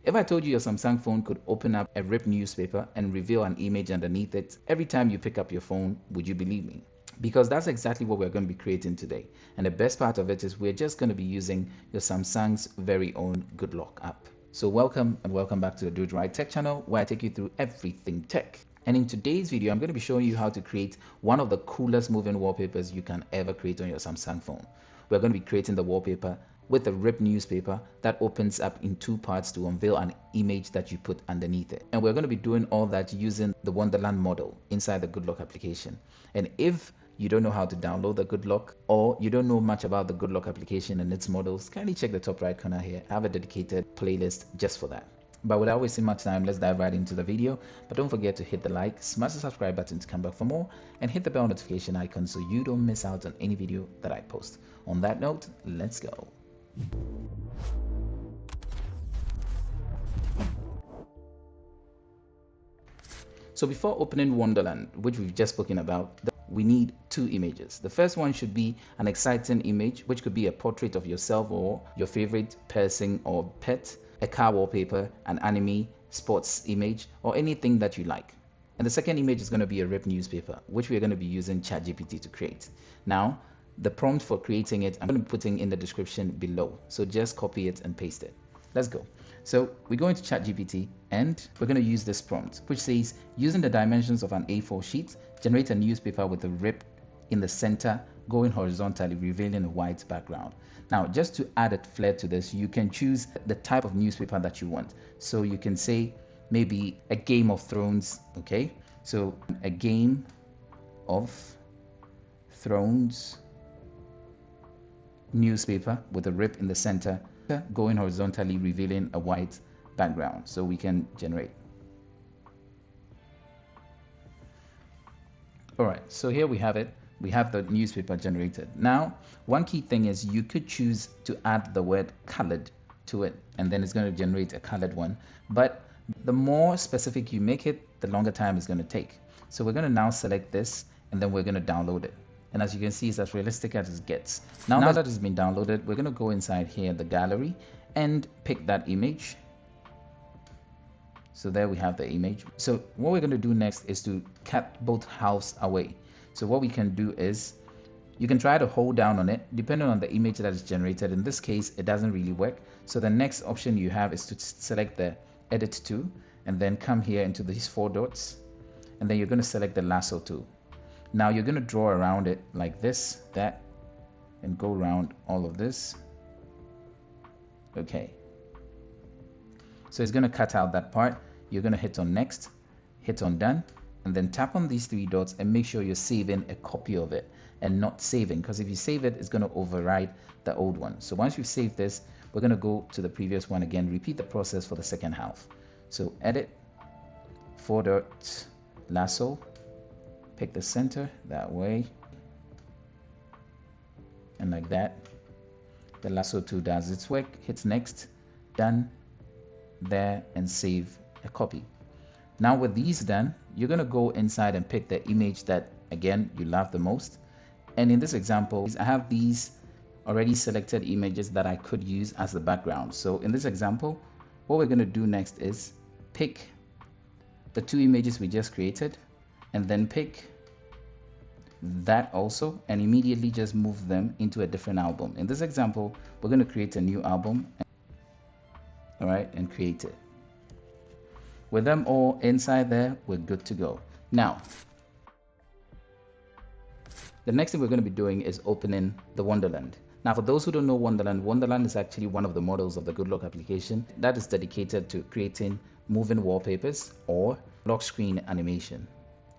If I told you your Samsung phone could open up a ripped newspaper and reveal an image underneath it every time you pick up your phone, would you believe me? Because that's exactly what we're going to be creating today. And the best part of it is we're just going to be using your Samsung's very own Good Lock app. So welcome and welcome back to the Doitright Tech channel, where I take you through everything tech. And in today's video, I'm going to be showing you how to create one of the coolest moving wallpapers you can ever create on your Samsung phone. We're going to be creating the wallpaper with a ripped newspaper that opens up in two parts to unveil an image that you put underneath it. And we're going to be doing all that using the Wonderland model inside the Good Lock application. And if you don't know how to download the Good Lock, or you don't know much about the Good Lock application and its models, kindly check the top right corner here. I have a dedicated playlist just for that. But without wasting much time, let's dive right into the video. But don't forget to hit the like, smash the subscribe button to come back for more, and hit the bell notification icon so you don't miss out on any video that I post. On that note, let's go. So before opening Wonderland, which we've just spoken about, we need two images. The first one should be an exciting image, which could be a portrait of yourself or your favorite person or pet, a car wallpaper, an anime, sports image, or anything that you like. And the second image is going to be a ripped newspaper, which we're going to be using ChatGPT to create. Now, the prompt for creating it, I'm going to be putting in the description below. So just copy it and paste it. Let's go. So we go into ChatGPT and we're going to use this prompt, which says, using the dimensions of an A4 sheet, generate a newspaper with a rip in the center going horizontally, revealing a white background. Now, just to add a flair to this, you can choose the type of newspaper that you want. So you can say maybe a Game of Thrones. Okay, so a Game of Thrones newspaper with a rip in the center going horizontally, revealing a white background. So we can generate. All right, so here we have it. We have the newspaper generated. Now, one key thing is you could choose to add the word colored to it, and then it's going to generate a colored one. But the more specific you make it, the longer time it's going to take. So we're going to now select this, and then we're going to download it. And as you can see, it's as realistic as it gets. Now that it's been downloaded, we're going to go inside here, the gallery, and pick that image. So there we have the image. So what we're going to do next is to cut both halves away. So what we can do is, you can try to hold down on it, depending on the image that is generated. In this case, it doesn't really work. So the next option you have is to select the edit tool, and then come here into these four dots, and then you're going to select the lasso tool. Now you're going to draw around it like this, that, and go around all of this. Okay. So it's going to cut out that part. You're going to hit on next, hit on done, and then tap on these three dots and make sure you're saving a copy of it and not saving, because if you save it, it's going to override the old one. So once you've saved this, we're going to go to the previous one again, repeat the process for the second half. So edit, four dots, lasso, pick the center that way, and like that. The lasso tool does its work, hits next, done, there, and save a copy. Now with these done, you're going to go inside and pick the image that, again, you love the most. And in this example, I have these already selected images that I could use as the background. So in this example, what we're going to do next is pick the two images we just created, and then pick that also, and immediately just move them into a different album. In this example, we're going to create a new album, all right, and create it. With them all inside there, we're good to go. Now, the next thing we're going to be doing is opening the Wonderland. Now, for those who don't know Wonderland, Wonderland is actually one of the models of the Good Lock application that is dedicated to creating moving wallpapers or lock screen animation.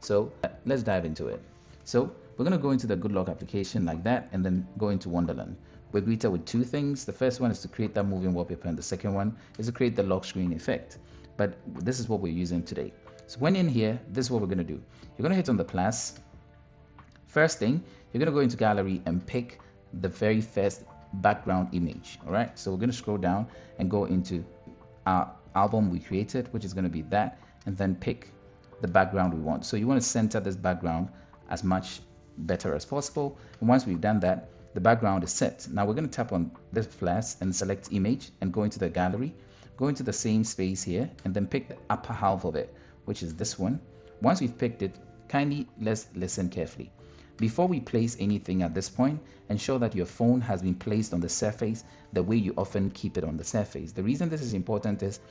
So let's dive into it. So we're going to go into the Good Lock application like that, and then go into Wonderland. We're greeted with two things. The first one is to create that moving wallpaper, and the second one is to create the lock screen effect. But this is what we're using today. So when in here, this is what we're going to do. You're going to hit on the plus. First thing, you're going to go into gallery and pick the very first background image. All right. So we're going to scroll down and go into our album we created, which is going to be that, and then pick the background we want. So you want to center this background as much better as possible. And once we've done that, the background is set. Now we're going to tap on this plus and select image and go into the gallery, go into the same space here and then pick the upper half of it, which is this one. Once we've picked it, kindly let's listen carefully. Before we place anything at this point, ensure that your phone has been placed on the surface the way you often keep it on the surface. The reason this is important is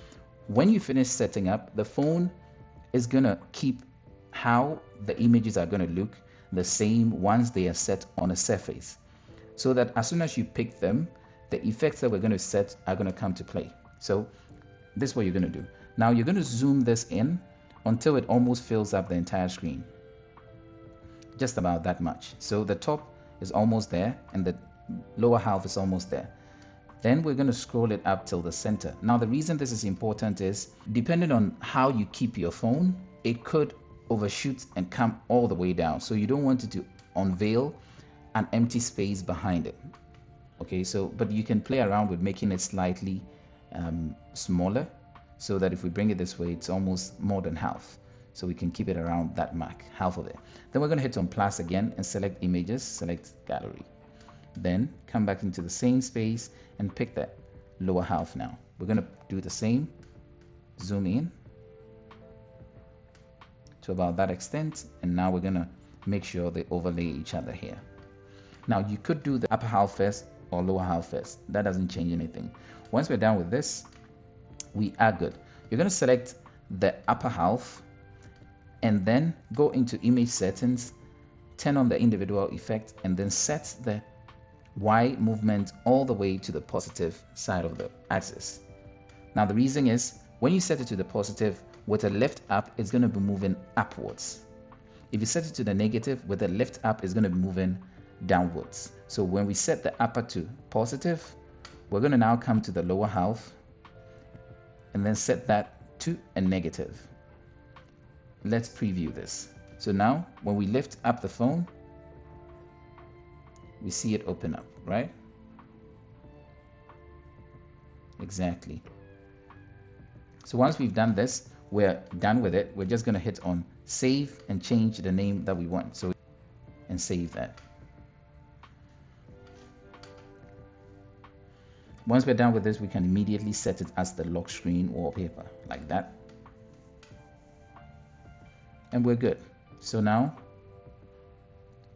when you finish setting up, the phone is gonna keep how the images are gonna look the same once they are set on a surface, so that as soon as you pick them, the effects that we're going to set are going to come to play. So this is what you're going to do. Now you're going to zoom this in until it almost fills up the entire screen, just about that much. So the top is almost there and the lower half is almost there. Then we're going to scroll it up till the center. Now the reason this is important is depending on how you keep your phone, it could overshoot and come all the way down. So you don't want it to unveil an empty space behind it. Okay, so but you can play around with making it slightly smaller, so that if we bring it this way, it's almost more than half. So we can keep it around that mark, half of it. Then we're going to hit on plus again and select images, select gallery. Then come back into the same space and pick that lower half now. We're going to do the same, zoom in to about that extent, and now we're going to make sure they overlay each other here. Now you could do the upper half first or lower half first. That doesn't change anything. Once we're done with this, we are good. You're going to select the upper half and then go into image settings, turn on the individual effect, and then set the Y movement all the way to the positive side of the axis. Now the reason is when you set it to the positive, with a lift up, it's going to be moving upwards. If you set it to the negative, with a lift up, it's going to be moving downwards. So when we set the upper to positive, we're going to now come to the lower half and then set that to a negative. Let's preview this. So now when we lift up the phone, we see it open up, right? Exactly. So once we've done this, we're done with it. We're just going to hit on save and change the name that we want. So and save that. Once we're done with this, we can immediately set it as the lock screen wallpaper like that. And we're good. So now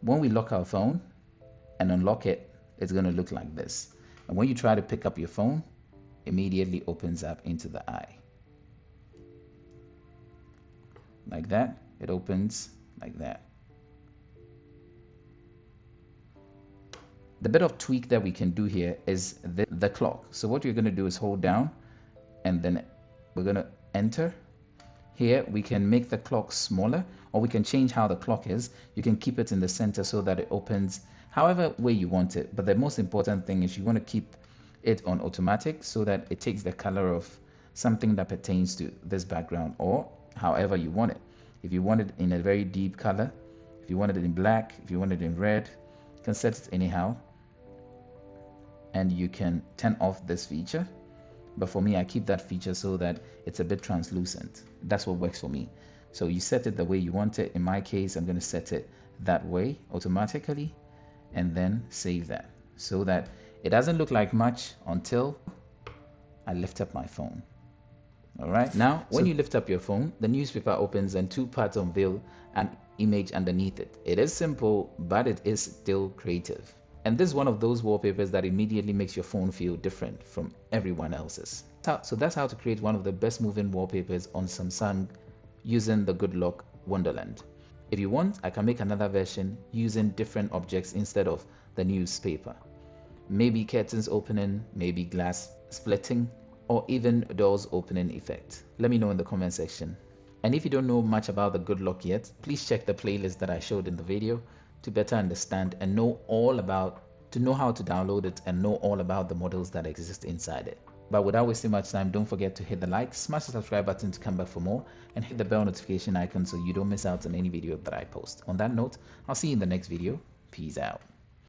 when we lock our phone and unlock it, it's going to look like this. And when you try to pick up your phone, immediately opens up into the eye. Like that. It opens like that. The bit of tweak that we can do here is the clock. So what you're going to do is hold down and then we're going to enter. Here we can make the clock smaller, or we can change how the clock is. You can keep it in the center so that it opens however way you want it. But the most important thing is you want to keep it on automatic so that it takes the color of something that pertains to this background, or however you want it. If you want it in a very deep color, if you want it in black, if you want it in red, you can set it anyhow. And you can turn off this feature. But for me, I keep that feature so that it's a bit translucent. That's what works for me. So you set it the way you want it. In my case, I'm going to set it that way automatically and then save that so that it doesn't look like much until I lift up my phone. All right. Now, when you lift up your phone, the newspaper opens and two parts unveil an image underneath it. It is simple, but it is still creative. And this is one of those wallpapers that immediately makes your phone feel different from everyone else's. So that's how to create one of the best moving wallpapers on Samsung using the good Lock Wonderland. If you want, I can make another version using different objects instead of the newspaper. Maybe curtains opening, maybe glass splitting, or even doors opening effect. Let me know in the comment section. And if you don't know much about the good Lock yet, please check the playlist that I showed in the video to better understand and know how to download it and know all about the models that exist inside it. But without wasting much time, don't forget to hit the like, smash the subscribe button to come back for more, and hit the bell notification icon so you don't miss out on any video that I post. On that note, I'll see you in the next video. Peace out.